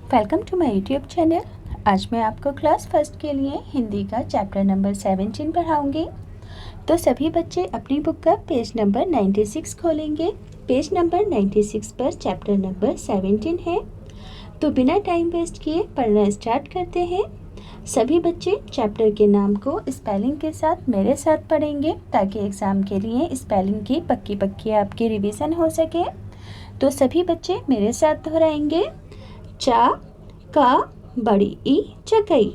Welcome to my YouTube channel. आज मैं आपको क्लास फर्स्ट के लिए हिंदी का चैप्टर नंबर 17 पढ़ाऊंगी। तो सभी बच्चे अपनी बुक का पेज नंबर 96 खोलेंगे। पेज नंबर 96 पर चैप्टर नंबर 17 है। तो बिना टाइम वेस्ट किए पढ़ना स्टार्ट करते हैं। सभी बच्चे चैप्टर के नाम को स्पेलिंग के साथ मेरे साथ पढ़ेंगे ताकि एग्ज़ाम के लिए स्पेलिंग की पक्की आपकी रिवीजन हो सके। तो सभी बच्चे मेरे साथ दोहराएंगे। चा का बड़ी ई चकई,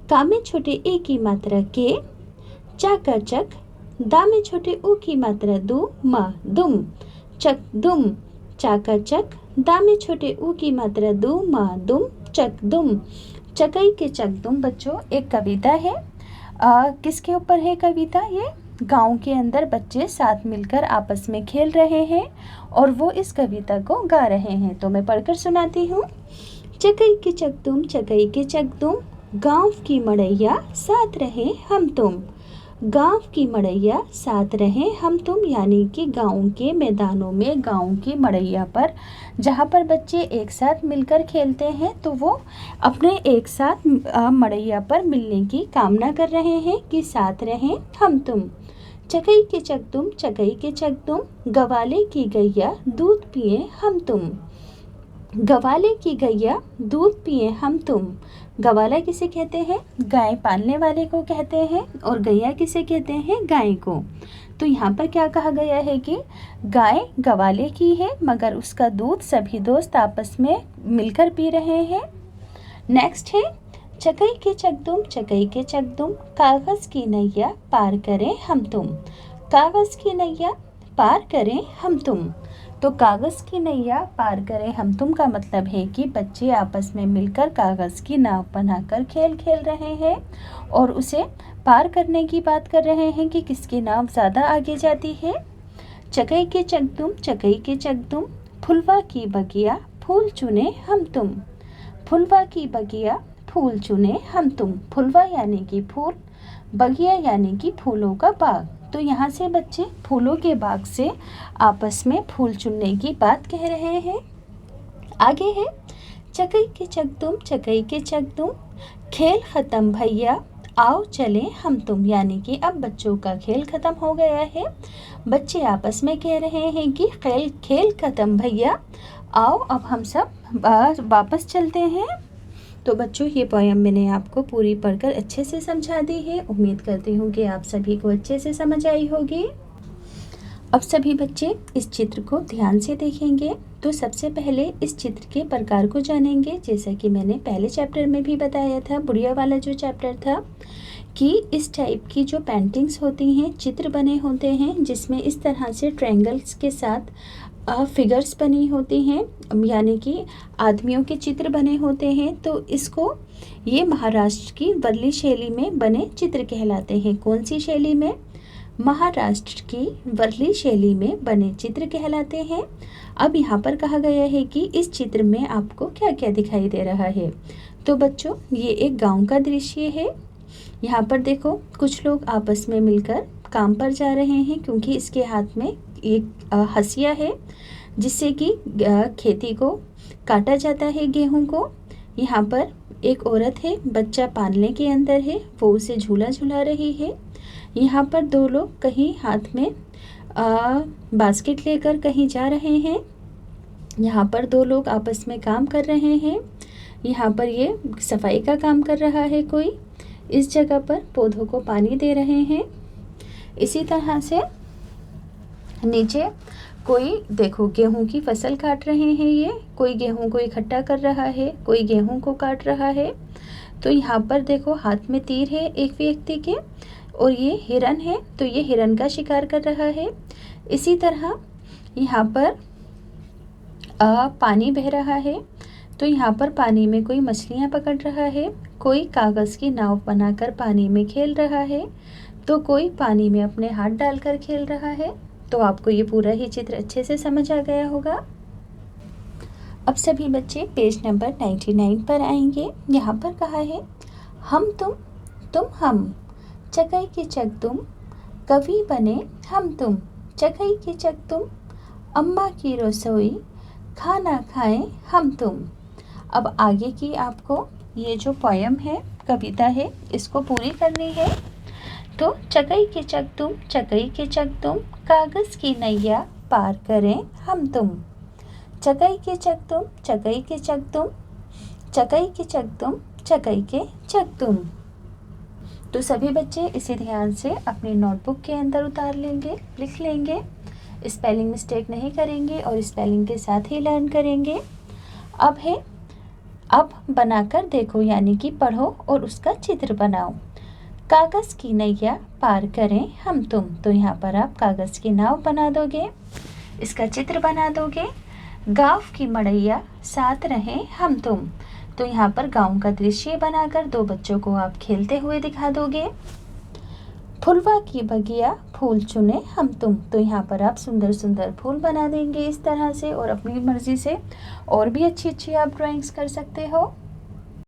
का में छोटे ए की मात्रा के, चा का चक, दा में छोटे ऊ की मात्रा दू, मा दुम, चक दुम, चा का चक, दा में छोटे ऊ की मात्रा दू, मा दुम, चक दुम। चकई के चक दुम बच्चों एक कविता है। किसके ऊपर है कविता? ये गांव के अंदर बच्चे साथ मिलकर आपस में खेल रहे हैं और वो इस कविता को गा रहे हैं। तो मैं पढ़कर सुनाती हूँ। चकई के चक तुम, चकई के चक तुम, गांव की मड़ैया साथ रहे हम तुम। गांव की मड़ैया साथ रहे हम तुम यानी कि गांव के मैदानों में, गांव की मड़ैया पर जहाँ पर बच्चे एक साथ मिलकर खेलते हैं तो वो अपने एक साथ मड़ैया पर मिलने की कामना कर रहे हैं कि साथ रहें हम तुम। चकई के चक तुम, चकई के चक तुम, गवाले की गैया दूध पिए हम तुम। गवाले की गैया दूध पिए हम तुम। गवाला किसे कहते हैं? गाय पालने वाले को कहते हैं। और गैया किसे कहते हैं? गाय को। तो यहाँ पर क्या कहा गया है कि गाय गवाले की है मगर उसका दूध सभी दोस्त आपस में मिलकर पी रहे हैं। नेक्स्ट है चकई के चक तुम, चकई के चक तुम, कागज़ की नैया पार करें हम तुम। कागज़ की नैया पार करें हम तुम। तो कागज़ की नैया पार करें हम तुम का मतलब है कि बच्चे आपस में मिलकर कागज़ की नाव बनाकर खेल रहे हैं और उसे पार करने की बात कर रहे हैं कि किसकी नाव ज़्यादा आगे जाती है। चकई के चक तुम, चकई के चक तुम, फुलवा की बगिया फूल चुने हम तुम। फुलवा की बगिया फूल चुने हम तुम। फुलवा यानी कि फूल, बगिया यानी कि फूलों का बाग। तो यहाँ से बच्चे फूलों के बाग से आपस में फूल चुनने की बात कह रहे हैं। आगे है चकई के चक तुम, चकई के चक तुम, खेल ख़त्म भैया आओ चले हम तुम यानी कि अब बच्चों का खेल ख़त्म हो गया है। बच्चे आपस में कह रहे हैं कि खेल ख़त्म भैया आओ अब हम सब वापस चलते हैं। तो बच्चों ये पोयम मैंने आपको पूरी पढ़कर अच्छे से समझा दी है। उम्मीद करती हूँ कि आप सभी को अच्छे से समझ आई होगी। अब सभी बच्चे इस चित्र को ध्यान से देखेंगे। तो सबसे पहले इस चित्र के प्रकार को जानेंगे। जैसा कि मैंने पहले चैप्टर में भी बताया था, बुढ़िया वाला जो चैप्टर था, कि इस टाइप की जो पेंटिंग्स होती हैं, चित्र बने होते हैं जिसमें इस तरह से ट्रायंगल्स के साथ फिगर्स बनी होती हैं यानी कि आदमियों के चित्र बने होते हैं। तो इसको ये महाराष्ट्र की वर्ली शैली में बने चित्र कहलाते हैं। कौन सी शैली में? महाराष्ट्र की वर्ली शैली में बने चित्र कहलाते हैं। अब यहाँ पर कहा गया है कि इस चित्र में आपको क्या क्या दिखाई दे रहा है। तो बच्चों ये एक गांव का दृश्य है। यहाँ पर देखो कुछ लोग आपस में मिलकर काम पर जा रहे हैं क्योंकि इसके हाथ में एक हंसिया है जिससे कि खेती को काटा जाता है, गेहूं को। यहाँ पर एक औरत है, बच्चा पालने के अंदर है, वो उसे झूला झूला रही है। यहाँ पर दो लोग कहीं हाथ में बास्केट लेकर कहीं जा रहे हैं। यहाँ पर दो लोग आपस में काम कर रहे हैं। यहाँ पर ये सफाई का काम कर रहा है कोई। इस जगह पर पौधों को पानी दे रहे हैं। इसी तरह से नीचे कोई देखो गेहूं की फसल काट रहे हैं। ये कोई गेहूं को इकट्ठा कर रहा है, कोई गेहूं को काट रहा है। तो यहाँ पर देखो हाथ में तीर है एक व्यक्ति के और ये हिरन है, तो ये हिरन का शिकार कर रहा है। इसी तरह यहाँ पर पानी बह रहा है, तो यहाँ पर पानी में कोई मछलियाँ पकड़ रहा है, कोई कागज़ की नाव बनाकर पानी में खेल रहा है, तो कोई पानी में अपने हाथ डालकर खेल रहा है। तो आपको ये पूरा ही चित्र अच्छे से समझ आ गया होगा। अब सभी बच्चे पेज नंबर 99 पर आएंगे। यहाँ पर कहा है हम तुम हम, चकई के चक तुम, कवि बने हम तुम। चकई के चक तुम, अम्मा की रसोई, खाना खाएं हम तुम। अब आगे की आपको ये जो पोयम है, कविता है, इसको पूरी करनी है। तो चकई के चक तुम, चकई के चक तुम, कागज़ की नैया पार करें हम तुम। चकई के चक तुम, चकई के चक तुम, चकई के चक तुम, चकई के चक तुम। तो सभी बच्चे इसे ध्यान से अपनी नोटबुक के अंदर उतार लेंगे, लिख लेंगे, स्पेलिंग मिस्टेक नहीं करेंगे और स्पेलिंग के साथ ही लर्न करेंगे। अब बनाकर देखो, यानी कि पढ़ो और उसका चित्र बनाओ। कागज़ की नैया पार करें हम तुम, तो यहाँ पर आप कागज़ की नाव बना दोगे, इसका चित्र बना दोगे। गाँव की मड़ैया साथ रहें हम तुम, तो यहाँ पर गाँव का दृश्य बनाकर 2 बच्चों को आप खेलते हुए दिखा दोगे। फुलवा की बगिया फूल चुने हम तुम, तो यहाँ पर आप सुंदर सुंदर फूल बना देंगे इस तरह से, और अपनी मर्ज़ी से और भी अच्छी अच्छी आप ड्राइंग्स कर सकते हो।